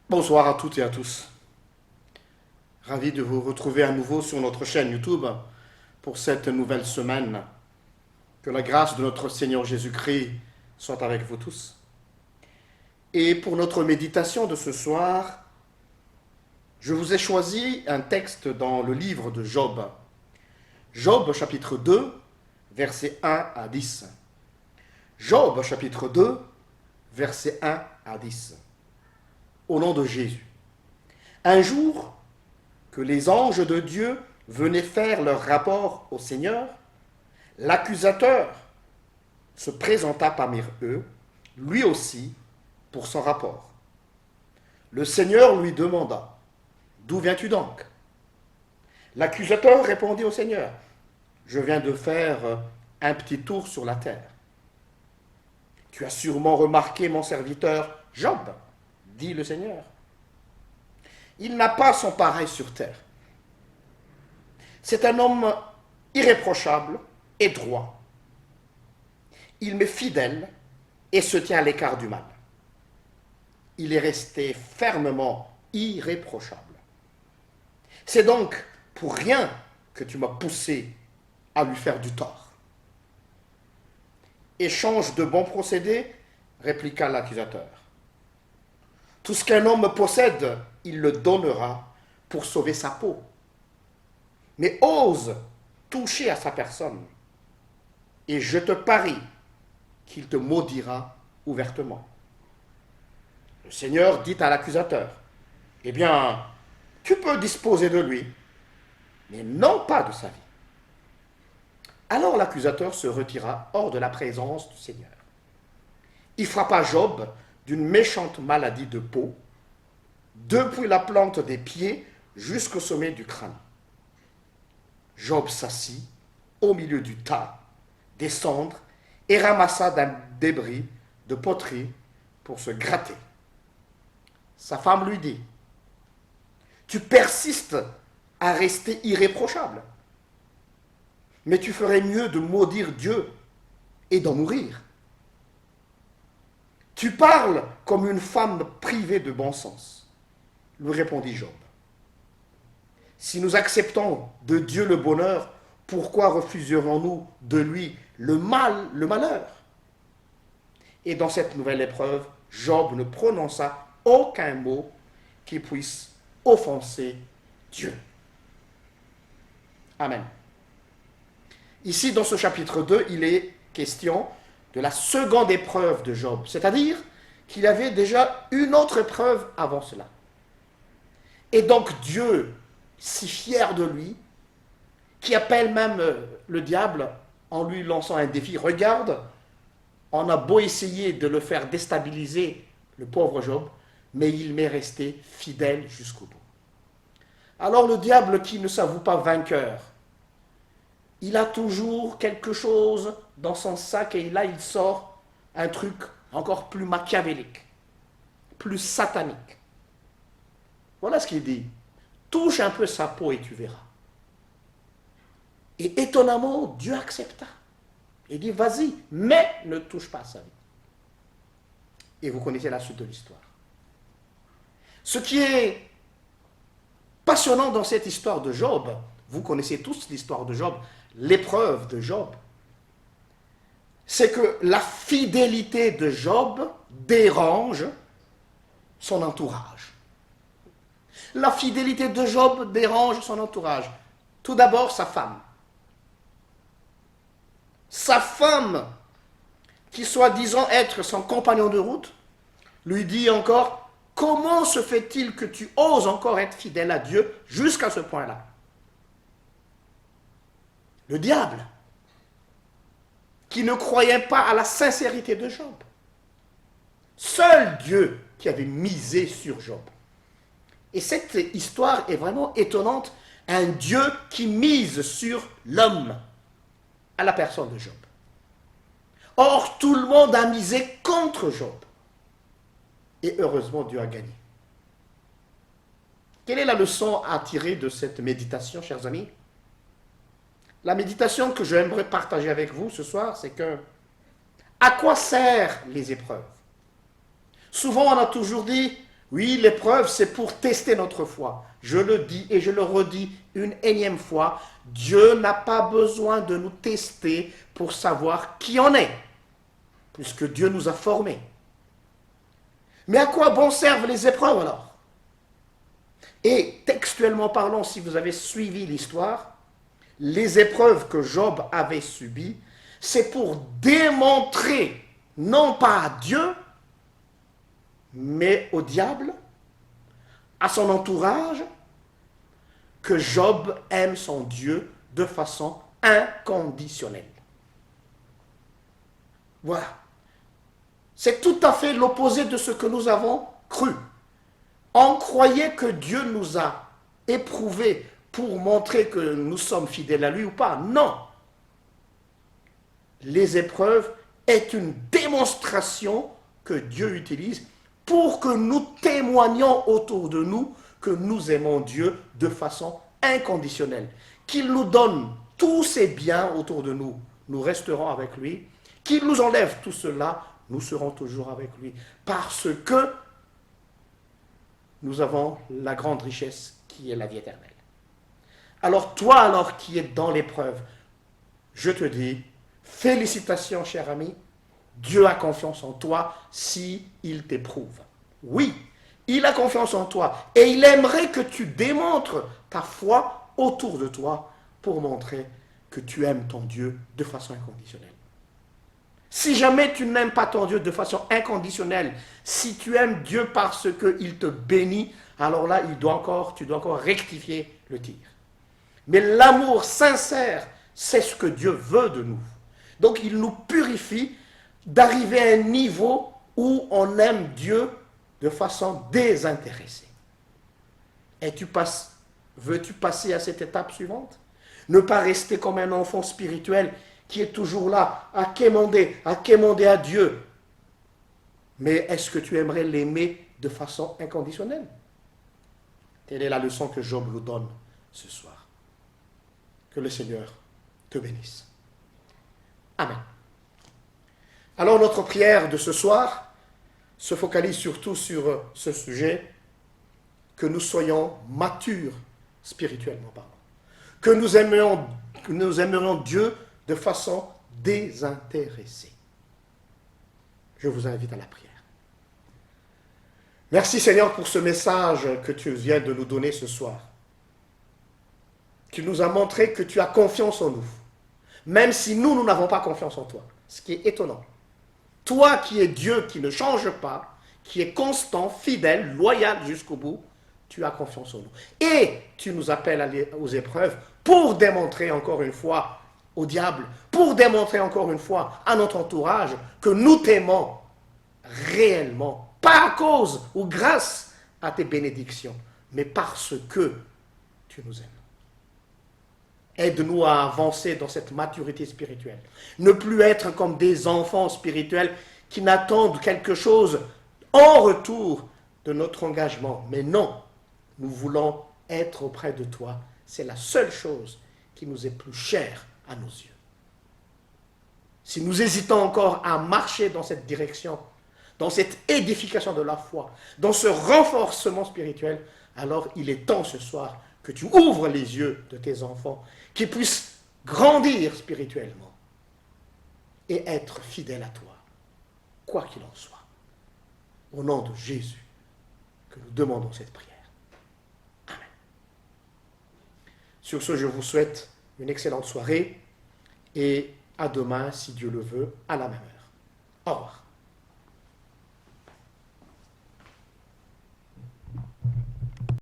Bonsoir à toutes et à tous. Ravi de vous retrouver à nouveau sur notre chaîne YouTube pour cette nouvelle semaine. Que la grâce de notre Seigneur Jésus-Christ soit avec vous tous. Et pour notre méditation de ce soir, je vous ai choisi un texte dans le livre de Job. Job chapitre 2, versets 1 à 10. Job chapitre 2, versets 1 à 10. Au nom de Jésus. Un jour, que les anges de Dieu venaient faire leur rapport au Seigneur, l'accusateur se présenta parmi eux, lui aussi, pour son rapport. Le Seigneur lui demanda, « D'où viens-tu donc ?» L'accusateur répondit au Seigneur, « Je viens de faire un petit tour sur la terre. » « Tu as sûrement remarqué mon serviteur Job, dit le Seigneur. Il n'a pas son pareil sur terre. C'est un homme irréprochable et droit. Il m'est fidèle et se tient à l'écart du mal. Il est resté fermement irréprochable. C'est donc pour rien que tu m'as poussé à lui faire du tort. Échange de bons procédés, répliqua l'accusateur. Tout ce qu'un homme possède, il le donnera pour sauver sa peau. Mais ose toucher à sa personne, et je te parie qu'il te maudira ouvertement. Le Seigneur dit à l'accusateur, « Eh bien, tu peux disposer de lui, mais non pas de sa vie. » Alors l'accusateur se retira hors de la présence du Seigneur. Il frappa Job d'une méchante maladie de peau, depuis la plante des pieds jusqu'au sommet du crâne. Job s'assit au milieu du tas, des cendres, et ramassa d'un débris de poterie pour se gratter. Sa femme lui dit, « Tu persistes à rester irréprochable, mais tu ferais mieux de maudire Dieu et d'en mourir. Tu parles comme une femme privée de bon sens, lui répondit Job. Si nous acceptons de Dieu le bonheur, pourquoi refuserons-nous de lui le malheur? Et dans cette nouvelle épreuve, Job ne prononça aucun mot qui puisse offenser Dieu. Amen. Ici, dans ce chapitre 2, il est question de la seconde épreuve de Job, c'est-à-dire qu'il y avait déjà une autre épreuve avant cela. Et donc Dieu, si fier de lui, qui appelle même le diable en lui lançant un défi, regarde, on a beau essayer de le faire déstabiliser, le pauvre Job, mais il m'est resté fidèle jusqu'au bout. Alors le diable qui ne s'avoue pas vainqueur, il a toujours quelque chose dans son sac et là il sort un truc encore plus machiavélique, plus satanique. Voilà ce qu'il dit. Touche un peu sa peau et tu verras. Et étonnamment, Dieu accepta. Il dit, vas-y, mais ne touche pas à sa vie. Et vous connaissez la suite de l'histoire. Ce qui est passionnant dans cette histoire de Job, vous connaissez tous l'histoire de Job, l'épreuve de Job, c'est que la fidélité de Job dérange son entourage. La fidélité de Job dérange son entourage. Tout d'abord, sa femme. Sa femme, qui soi-disant être son compagnon de route, lui dit encore, comment se fait-il que tu oses encore être fidèle à Dieu jusqu'à ce point-là? Le diable, qui ne croyait pas à la sincérité de Job. Seul Dieu qui avait misé sur Job. Et cette histoire est vraiment étonnante. Un Dieu qui mise sur l'homme, à la personne de Job. Or, tout le monde a misé contre Job. Et heureusement, Dieu a gagné. Quelle est la leçon à tirer de cette méditation, chers amis? La méditation que j'aimerais partager avec vous ce soir, c'est que à quoi servent les épreuves? Souvent, on a toujours dit, Oui, l'épreuve, c'est pour tester notre foi. Je le dis et je le redis une énième fois, Dieu n'a pas besoin de nous tester pour savoir qui on est, puisque Dieu nous a formés. Mais à quoi bon servent les épreuves alors? Et textuellement parlant, si vous avez suivi l'histoire, les épreuves que Job avait subies, c'est pour démontrer, non pas à Dieu, mais au diable, à son entourage, que Job aime son Dieu de façon inconditionnelle. Voilà. C'est tout à fait l'opposé de ce que nous avons cru. On croyait que Dieu nous a éprouvés pour montrer que nous sommes fidèles à lui ou pas. Non. Les épreuves est une démonstration que Dieu utilise pour que nous témoignions autour de nous que nous aimons Dieu de façon inconditionnelle. Qu'il nous donne tous ses biens autour de nous, nous resterons avec lui. Qu'il nous enlève tout cela, nous serons toujours avec lui. Parce que nous avons la grande richesse qui est la vie éternelle. Alors toi, alors qui es dans l'épreuve, je te dis, félicitations, cher ami, Dieu a confiance en toi si il t'éprouve. Oui, il a confiance en toi et il aimerait que tu démontres ta foi autour de toi pour montrer que tu aimes ton Dieu de façon inconditionnelle. Si jamais tu n'aimes pas ton Dieu de façon inconditionnelle, si tu aimes Dieu parce qu'il te bénit, alors là, tu dois encore rectifier le tir. Mais l'amour sincère, c'est ce que Dieu veut de nous. Donc il nous purifie d'arriver à un niveau où on aime Dieu de façon désintéressée. Et veux-tu passer à cette étape suivante? Ne pas rester comme un enfant spirituel qui est toujours là à quémander à Dieu. Mais est-ce que tu aimerais l'aimer de façon inconditionnelle? Telle est la leçon que Job nous donne ce soir. Que le Seigneur te bénisse. Amen. Alors notre prière de ce soir se focalise surtout sur ce sujet, que nous soyons matures spirituellement parlant. Que nous aimerions Dieu de façon désintéressée. Je vous invite à la prière. Merci Seigneur pour ce message que tu viens de nous donner ce soir. Tu nous as montré que tu as confiance en nous, même si nous n'avons pas confiance en toi, ce qui est étonnant. Toi qui es Dieu, qui ne change pas, qui est constant, fidèle, loyal jusqu'au bout, tu as confiance en nous. Et tu nous appelles aux épreuves pour démontrer encore une fois au diable, pour démontrer encore une fois à notre entourage que nous t'aimons réellement, pas à cause ou grâce à tes bénédictions, mais parce que tu nous aimes. Aide-nous à avancer dans cette maturité spirituelle. Ne plus être comme des enfants spirituels qui n'attendent quelque chose en retour de notre engagement. Mais non, nous voulons être auprès de toi. C'est la seule chose qui nous est plus chère à nos yeux. Si nous hésitons encore à marcher dans cette direction, dans cette édification de la foi, dans ce renforcement spirituel, alors il est temps ce soir que tu ouvres les yeux de tes enfants, qu'ils puissent grandir spirituellement et être fidèles à toi, quoi qu'il en soit. Au nom de Jésus, que nous demandons cette prière. Amen. Sur ce, je vous souhaite une excellente soirée et à demain, si Dieu le veut, à la même heure. Au revoir.